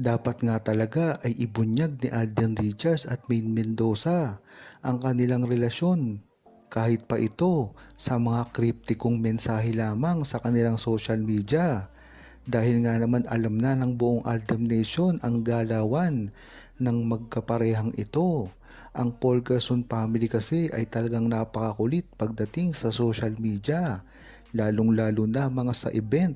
Dapat nga talaga ay ibunyag ni Alden Richards at Maine Mendoza ang kanilang relasyon. Kahit pa ito sa mga kriptikong mensahe lamang sa kanilang social media. Dahil nga naman alam na ng buong Aldab Nation ang galawan ng magkaparehang ito. Ang Polkerson family kasi ay talagang napakakulit pagdating sa social media, lalong-lalo na mga sa event.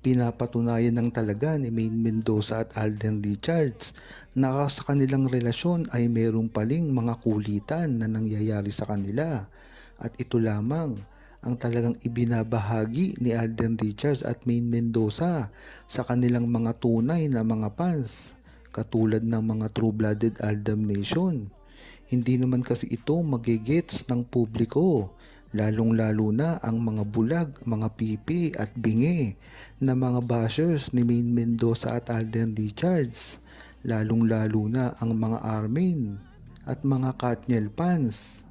Pinapatunayan ng talaga ni Maine Mendoza at Alden Richards na sa kanilang relasyon ay mayroong paling mga kulitan na nangyayari sa kanila. At ito lamang ang talagang ibinabahagi ni Alden Richards at Maine Mendoza sa kanilang mga tunay na mga fans, katulad ng mga true-blooded Aldab Nation. Hindi naman kasi ito magigets ng publiko, lalong-lalo na ang mga bulag, mga pipi at bingi na mga bashers ni Maine Mendoza at Alden Richards, lalong-lalo na ang mga Armin at mga Katniel fans.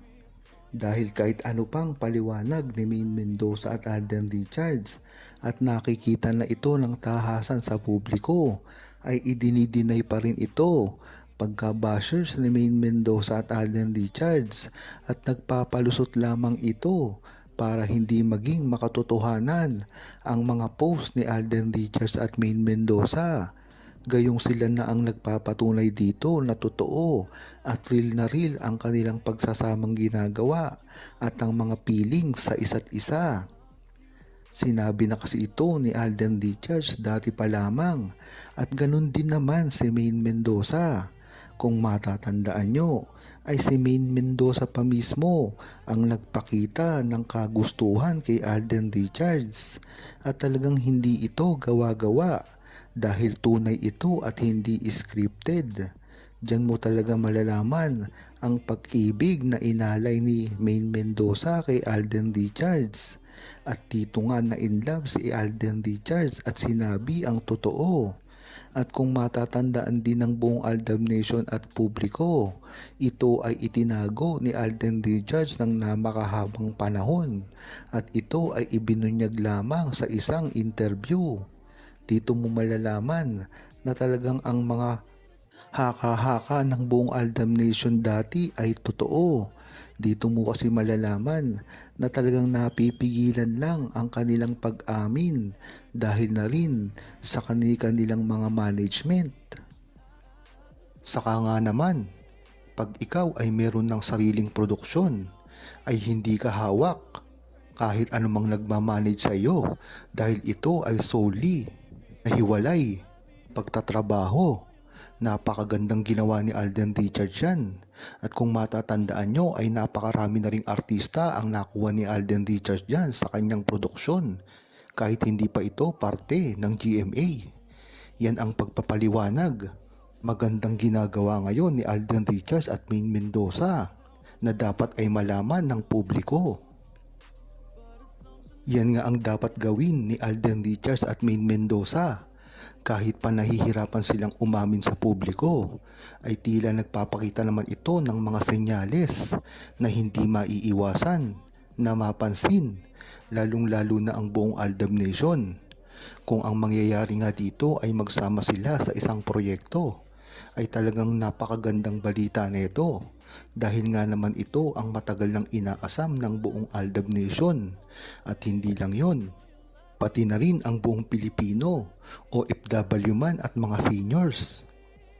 Dahil kahit ano pang paliwanag ni Maine Mendoza at Alden Richards at nakikita na ito ng tahasan sa publiko, ay idinidinay pa rin ito pagka-bashers ni Maine Mendoza at Alden Richards, at nagpapalusot lamang ito para hindi maging makatotohanan ang mga post ni Alden Richards at Maine Mendoza. Gayong sila na ang nagpapatunay dito na totoo at real na real ang kanilang pagsasamang ginagawa at ang mga feelings sa isa't isa. Sinabi na kasi ito ni Alden Richards dati pa lamang, at ganun din naman si Maine Mendoza. Kung matatandaan nyo, ay si Maine Mendoza pa mismo ang nagpakita ng kagustuhan kay Alden Richards, at talagang hindi ito gawa-gawa dahil tunay ito at hindi scripted. Diyan mo talaga malalaman ang pag-ibig na inalay ni Maine Mendoza kay Alden Richards. At dito nga na in love si Alden Richards at sinabi ang totoo. At kung matatandaan din ng buong Aldab Nation at publiko, ito ay itinago ni Alden Richards ng namakahabang panahon, at ito ay ibinunyag lamang sa isang interview. Dito mo malalaman na talagang ang mga haka-haka ng buong Aldab Nation dati ay totoo. Dito mo kasi malalaman na talagang napipigilan lang ang kanilang pag-amin dahil na rin sa kanilang mga management. Saka nga naman, pag ikaw ay meron ng sariling produksyon, ay hindi ka hawak kahit anumang nagmamanage sa iyo, dahil ito ay solely nahiwalay pagtatrabaho. Napakagandang ginawa ni Alden Richards yan. At kung matatandaan nyo, ay napakarami na ring artista ang nakuha ni Alden Richards yan sa kanyang produksyon, kahit hindi pa ito parte ng GMA. Yan ang pagpapaliwanag. Magandang ginagawa ngayon ni Alden Richards at Maine Mendoza na dapat ay malaman ng publiko. Yan nga ang dapat gawin ni Alden Richards at Maine Mendoza. Kahit pa nahihirapan silang umamin sa publiko, ay tila nagpapakita naman ito ng mga senyales na hindi maiiwasan na mapansin, lalong-lalo na ang buong Aldab Nation. Kung ang mangyayari nga dito ay magsama sila sa isang proyekto, ay talagang napakagandang balita nito, dahil nga naman ito ang matagal nang inaasam ng buong Aldab Nation. At hindi lang yon, pati na rin ang buong Pilipino, OFW man at mga seniors,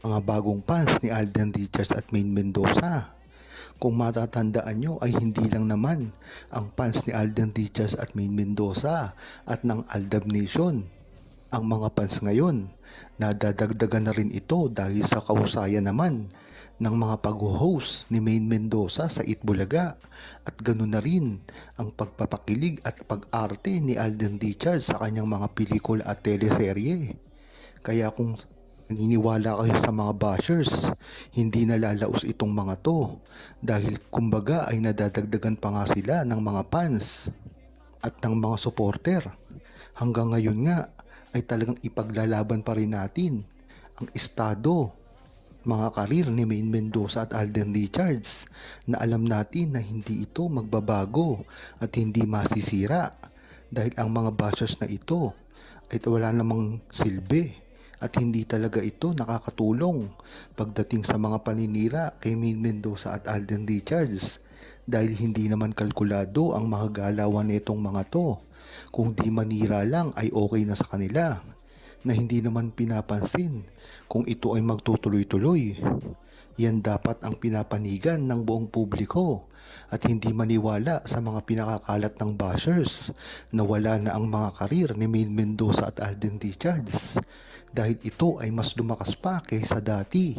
mga bagong fans ni Alden Richards at Maine Mendoza. Kung matatandaan nyo, ay hindi lang naman ang fans ni Alden Richards at Maine Mendoza at ng Aldab Nation. Ang mga fans ngayon, nadadagdagan na rin ito dahil sa kahusayan naman ng mga pag-host ni Maine Mendoza sa Itbulaga, at ganoon na rin ang pagpapakilig at pag-arte ni Alden Richards sa kanyang mga pelikula at teleserye. Kaya kung naniniwala kayo sa mga bashers, hindi nalalaos itong mga to, dahil kumbaga ay nadadagdagan pa nga sila ng mga fans at ng mga supporter. Hanggang ngayon nga ay talagang ipaglalaban pa rin natin ang estado, mga karir ni Maine Mendoza at Alden Richards, na alam natin na hindi ito magbabago at hindi masisira, dahil ang mga bashers na ito ay wala namang silbi At hindi talaga ito nakakatulong pagdating sa mga paninira kay Maine Mendoza at Alden Richards dahil hindi naman kalkulado ang mga galawan nitong mga to. Kung di manira lang ay okay na sa kanila na hindi naman pinapansin kung ito ay magtutuloy-tuloy. Yan dapat ang pinapanigan ng buong publiko at hindi maniwala sa mga pinakakalat ng bashers na wala na ang mga karir ni Maine Mendoza at Alden Richards dahil ito ay mas lumakas pa kaysa dati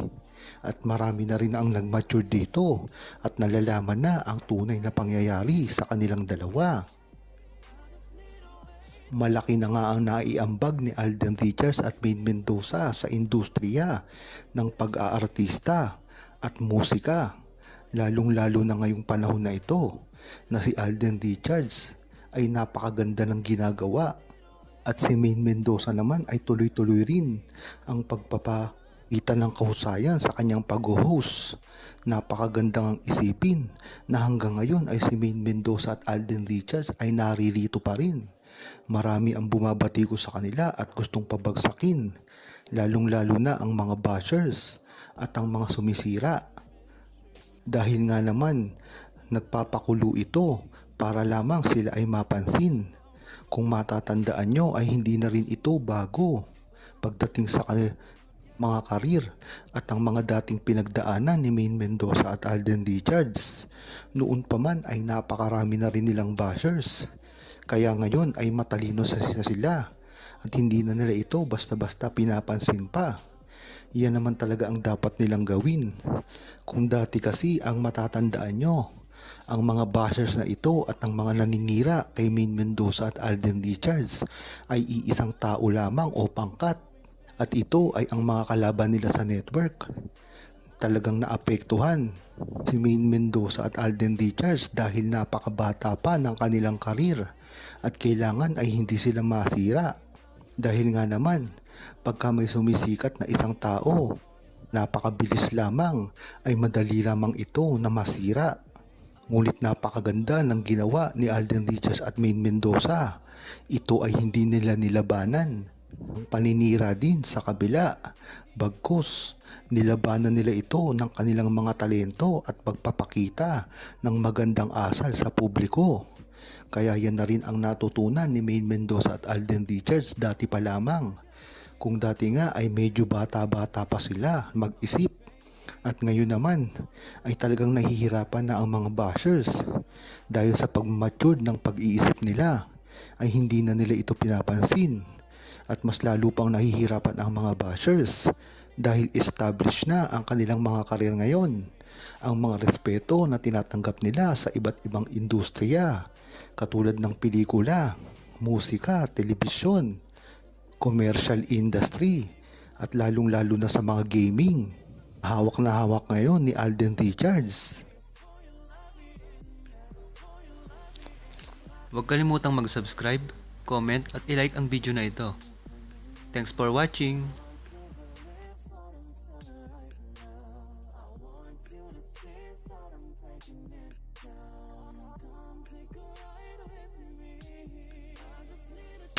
at marami na rin ang nag-mature dito at nalalaman na ang tunay na pangyayari sa kanilang dalawa. Malaki na nga ang naiambag ni Alden Richards at Maine Mendoza sa industriya ng pag-aartista at musika, lalong-lalo na ngayong panahon na ito na si Alden Richards ay napakaganda ng ginagawa at si Maine Mendoza naman ay tuloy-tuloy rin ang pagpapakita ng kahusayan sa kanyang pag-host. Napakagandang isipin na hanggang ngayon ay si Maine Mendoza at Alden Richards ay naririto pa rin. Marami ang bumabati ko sa kanila at gustong pabagsakin, lalong-lalo na ang mga bashers at ang mga sumisira. Dahil nga naman, nagpapakulo ito para lamang sila ay mapansin. Kung matatandaan nyo ay hindi na rin ito bago pagdating sa mga karir at ang mga dating pinagdaanan ni Maine Mendoza at Alden Richards. Noon pa man ay napakarami na rin nilang bashers. Kaya ngayon ay matalino sila at hindi na nila ito basta-basta pinapansin pa. Yan naman talaga ang dapat nilang gawin. Kung dati kasi ang matatandaan nyo, ang mga bashers na ito at ang mga naninira kay Maine Mendoza at Alden Richards ay iisang tao lamang o pangkat. At ito ay ang mga kalaban nila sa network. Talagang naapektuhan si Maine Mendoza at Alden Richards dahil napakabata pa ng kanilang karir at kailangan ay hindi sila masira. Dahil nga naman, pagka may sumisikat na isang tao, napakabilis lamang ay madali lamang ito na masira. Ngunit napakaganda ng ginawa ni Alden Richards at Maine Mendoza. Ito ay hindi nila nilabanan. Ang paninira din sa kabila. Bagkus, nilabanan nila ito ng kanilang mga talento at pagpapakita ng magandang asal sa publiko. Kaya yan na rin ang natutunan ni Maine Mendoza at Alden Richards dati pa lamang. Kung dati nga ay medyo bata-bata pa sila mag-isip. At ngayon naman ay talagang nahihirapan na ang mga bashers dahil sa pag-mature ng pag-iisip nila ay hindi na nila ito pinapansin. At mas lalo pang nahihirapan ang mga bashers dahil established na ang kanilang mga karir ngayon. Ang mga respeto na tinatanggap nila sa iba't ibang industriya katulad ng pelikula, musika, telebisyon, commercial industry at lalong-lalo na sa mga gaming. Hawak na hawak ngayon ni Alden Richards. Huwag kalimutang mag-subscribe, comment at i-like ang video na ito. Thanks for watching!